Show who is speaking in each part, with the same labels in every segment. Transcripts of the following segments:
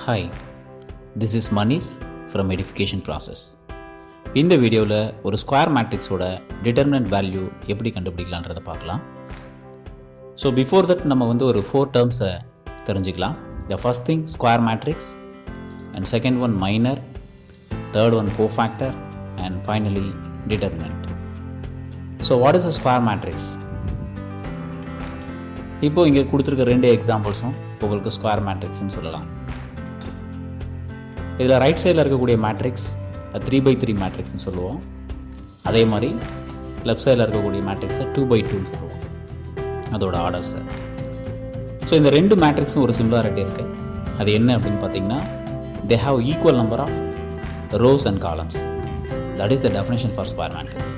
Speaker 1: Hi, this is Manish from Edification Process. இந்த வீடியோவில் ஒரு ஸ்கொயர் மேட்ரிக்ஸோட டிட்டர்மினன்ட் வேல்யூ எப்படி கண்டுபிடிக்கலான்றதை பார்க்கலாம். ஸோ பிஃபோர் தட் நம்ம ஒரு 4 டேர்ம்ஸை தெரிஞ்சுக்கலாம். The first thing square matrix, and second one minor, third one cofactor, and finally determinant. So what is a square matrix? இப்போது இங்கே கொடுத்துருக்க 2 எக்ஸாம்பிள்ஸும் உங்களுக்கு ஸ்கொயர் மேட்ரிக்ஸ்னு சொல்லலாம். இதில் ரைட் சைடில் இருக்கக்கூடிய மேட்ரிக்ஸ் 3x3 மேட்ரிக்ஸ்னு சொல்லுவோம். அதே மாதிரி லெஃப்ட் சைடில் இருக்கக்கூடிய மேட்ரிக்ஸை 2x2 சொல்லுவோம். அதோட ஆர்டர்ஸை. ஸோ இந்த 2 மேட்ரிக்ஸும் ஒரு சிமிலாரிட்டி இருக்குது. அது என்ன அப்படின்னு பார்த்தீங்கன்னா, they have equal number of rows and columns. That is the definition for square matrix.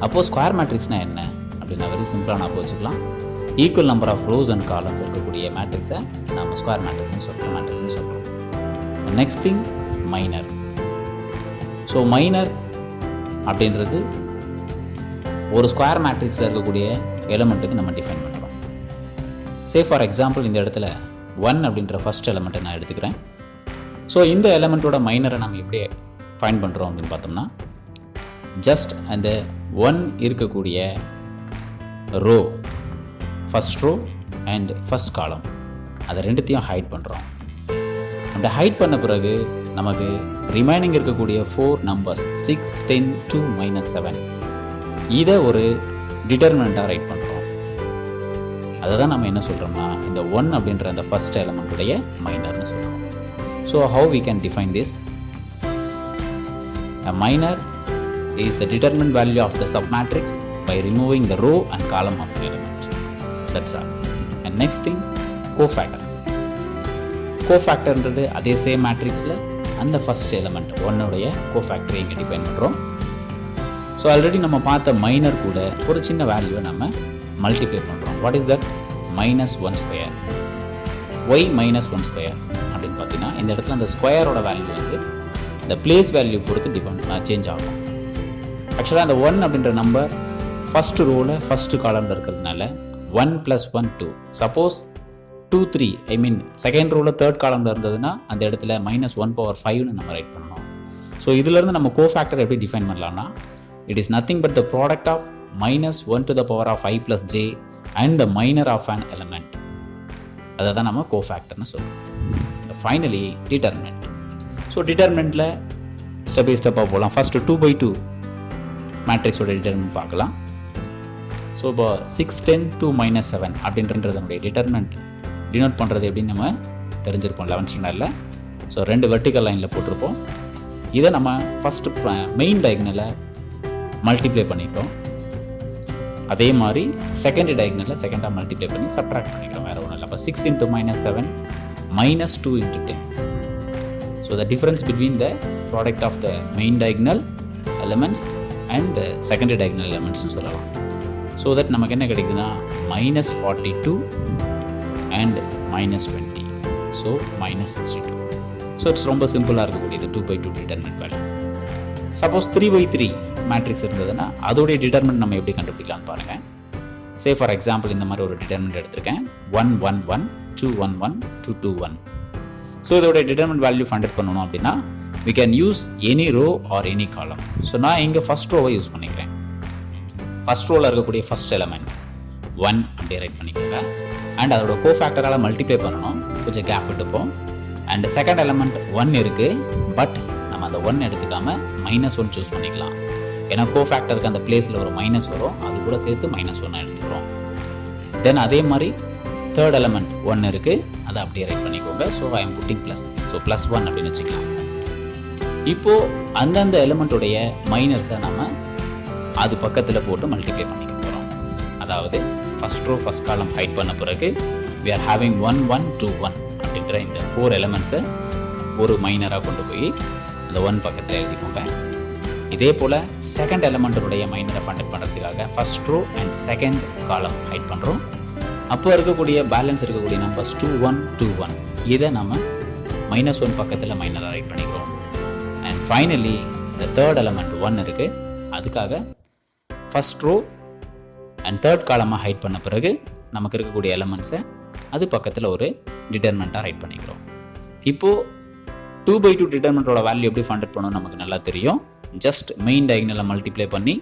Speaker 1: அப்போது ஸ்கொயர் மேட்ரிக்ஸ்னால் என்ன அப்படின்னா வெரி சிம்பிளாக நான் வச்சுக்கலாம். Equal number of rows and columns இருக்கக்கூடிய மேட்ரிக்ஸை நம்ம ஸ்கொயர் மேட்ரிக்ஸ்னு சொல்கிறோம். Next thing minor. So minor அப்படின்றது ஒரு ஸ்கொயர் மேட்ரிக்ஸில் இருக்கக்கூடிய எலமெண்ட்டுக்கு நம்ம டிஃபைன் பண்ணுறோம். சே ஃபார் எக்ஸாம்பிள் இந்த இடத்துல 1 அப்படின்ற ஃபஸ்ட் எலமெண்ட்டை நான் எடுத்துக்கிறேன். ஸோ இந்த எலமெண்ட்டோட மைனரை நம்ம எப்படி ஃபைண்ட் பண்ணுறோம் அப்படின்னு பார்த்தோம்னா, ஜஸ்ட் அந்த 1 இருக்கக்கூடிய row, first row and first column, அதை ரெண்டுத்தையும் ஹைட் பண்ணுறோம். அந்த ஹைட் பண்ண பிறகு நமக்கு ரிமைனிங் இருக்கக்கூடிய 4 நம்பர்ஸ் 6, 10, 2, -7 இதை ஒரு டிட்டர்மினண்ட்டாக ரைட் பண்ணுறோம். அதை தான் நம்ம என்ன சொல்கிறோம்னா, இந்த 1 அப்படின்ற அந்த ஃபஸ்ட் எலமெண்ட்டுடைய மைனர்னு சொல்கிறோம். So how we can define this? A minor is the determinant value of the submatrix by removing the row and column of an element. That's all. And next thing, cofactor. கோஃபேக்டர்ன்றது அதே same மேட்ரிக்ஸில் அந்த first element 1உடைய கோஃபேக்டரை இங்கே define பண்ணுறோம். So already நம்ம பார்த்த minor கூட ஒரு சின்ன வேல்யூவை நம்ம மல்டிப்ளை பண்ணுறோம். What is that? -1². ஒய் -1² அப்படின்னு பார்த்தீங்கன்னா, இந்த இடத்துல அந்த ஸ்கொயரோட வேல்யூ இந்த பிளேஸ் வேல்யூ பொறுத்து சேஞ்ச் ஆகும். ஆக்சுவலாக அந்த 1 அப்படின்ற நம்பர் ஃபஸ்ட்டு ரோவில் ஃபஸ்ட்டு காலமில் இருக்கிறதுனால 1 + 1 2. சப்போஸ் 2, 3 செகண்ட் ரோவில் தேர்ட் காலமில் இருந்ததுன்னா அந்த இடத்துல -1/5ன்னு நம்ம ரைட் பண்ணணும். ஸோ இதிலேருந்து நம்ம கோஃபேக்டர் எப்படி டிஃபைன் பண்ணலாம்னா, it is nothing but the product of -1⁵ + j and the minor of an element. அதை தான் நம்ம கோஃபேக்டர்னு சொல்கிறோம். Finally determinant. ஸோ டிட்டர்மினன்ட்டில் ஸ்டெப் பை ஸ்டெப்பாக போகலாம். ஃபஸ்ட்டு 2x2 மேட்ரிக்ஸோட டிட்டர்மினன்ட் பார்க்கலாம். ஸோ இப்போ 6, 10, 2, -7 அப்படின்றதனுடைய டிட்டர்மினன்ட் டினோட் பண்ணுறது எப்படின்னு நம்ம தெரிஞ்சிருப்போம் 11th ஸ்டாண்டர்டில். ஸோ 2 வெர்டிக்கல் லைனில் போட்டிருப்போம். இதை நம்ம ஃபஸ்ட்டு மெயின் டயக்னலை மல்டிப்ளை பண்ணிக்கிறோம். அதே மாதிரி செகண்ட் டயக்னலில் செகண்டாக மல்டிப்ளை பண்ணி சப்ட்ராக்ட் பண்ணிக்கிறோம். வேறு ஒன்றும் இல்லை. அப்போ 6 × -7 -2 × 10. So the difference between the product of the main diagonal elements and the second diagonal எலமெண்ட்ஸ்னு சொல்லலாம். ஸோ தட் நமக்கு என்ன கிடைக்குதுன்னா -42 and -20. ஸோ -62. ஸோ இட்ஸ் ரொம்ப சிம்பிளாக இருக்கக்கூடியது 2x2 determinant value. Suppose 3x3 matrix இருந்ததுன்னா அதோடைய டிட்டர்மினன்ட் நம்ம எப்படி கண்டுபிடிக்கலாம்னு பாருங்கள். சே ஃபார் எக்ஸாம்பிள் இந்த மாதிரி ஒரு டிட்டர்மினன்ட் எடுத்திருக்கேன். 1, 1, 1, 2, 1, 1, 2, 2, 1. ஸோ இதோடைய டிட்டர்மினன்ட் வேல்யூ ஃபைண்ட் அவுட் பண்ணணும் அப்படின்னா we can use any row or any column. So நான் இங்கே ஃபஸ்ட் ரோவை யூஸ் பண்ணிக்கிறேன். ஃபஸ்ட் ரோவில் இருக்கக்கூடிய ஃபஸ்ட் எலமெண்ட் 1 அப்படியே ரைட் பண்ணிக்கோங்க. அண்ட் அதோட கோஃபேக்டரால் மல்டிப்ளை பண்ணணும். கொஞ்சம் கேப் விட்டுப்போம். அண்ட் செகண்ட் எலமெண்ட் 1 இருக்குது. பட் நம்ம அந்த 1 எடுத்துக்காமல் -1 சூஸ் பண்ணிக்கலாம். ஏன்னா கோஃபேக்டருக்கு அந்த பிளேஸில் ஒரு மைனஸ் வரும். அது கூட சேர்த்து -1 எடுத்துக்கிறோம். தென் அதே மாதிரி தேர்ட் எலமெண்ட் 1 இருக்குது. அதை அப்படியே ரைட் பண்ணிக்கோங்க. So I am pudding plus. So +1 அப்படின்னு வச்சுக்கலாம். இப்போது அந்தந்த எலமெண்ட்டுடைய மைனர்ஸை நம்ம அது பக்கத்தில் போட்டு மல்டிப்ளை பண்ணிக்க போகிறோம். அதாவது first row first column hide பண்ண பிறகு we are having 1, 1, 2, 1 அப்படின்ற இந்த 4 எலமெண்ட்ஸை ஒரு மைனராக கொண்டு போய் அந்த 1 பக்கத்தில் எழுதிக்கோங்க. இதே போல் செகண்ட் எலமெண்ட்டுடைய மைனரை ஃபைண்ட் பண்ணுறதுக்காக first row and second column hide பண்ணுறோம். அப்போ இருக்கக்கூடிய பேலன்ஸ் இருக்கக்கூடிய நம்பர்ஸ் 2, 1, 2, 1 இதை நம்ம -1 பக்கத்தில் மைனராக ரைட் பண்ணிக்கிறோம். அண்ட் ஃபைனலி இந்த தேர்ட் எலமெண்ட் 1 இருக்குது. அதுக்காக ஃபஸ்ட் ரோ அண்ட் தேர்ட் காலமாக ஹைட் பண்ண பிறகு நமக்கு இருக்கக்கூடிய எலமெண்ட்ஸை அது பக்கத்தில் ஒரு டிட்டர்மினண்ட்டாக ரைட் பண்ணிக்கிறோம். இப்போது 2/2 டிட்டர்மினண்ட்டோட வேல்யூ எப்படி ஃபைண்ட் அவுட் பண்ணணும் நமக்கு நல்லா தெரியும். ஜஸ்ட் மெயின் டயகனலை மல்டிப்ளை பண்ணி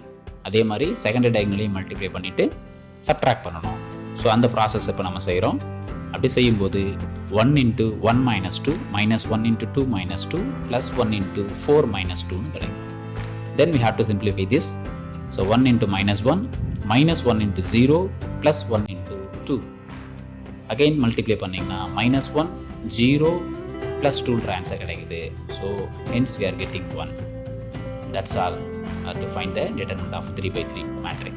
Speaker 1: அதே மாதிரி செகண்டரி டயகனலையும் மல்டிப்ளை பண்ணிவிட்டு சப்ட்ராக்ட் பண்ணணும். ஸோ அந்த ப்ராசஸ் இப்போ நம்ம செய்கிறோம். அப்படி செய்யும்போது 1 × 1 - 2 -1 × 2 - 2 +1 × 4 - 2ன்னு கிடைக்கும். Then we have to simplify this. So 1 × -1 -1 × 0 +1 × 2. Again multiply பண்ணிங்கன்னா -1 0 +2 ஆன்சர் கிடைக்குது. So hence we are getting 1. That's all to find the determinant of 3/3 matrix.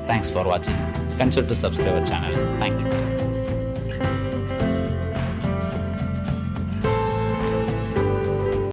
Speaker 1: Thanks for watching. Consider to subscribe our channel. Thank you.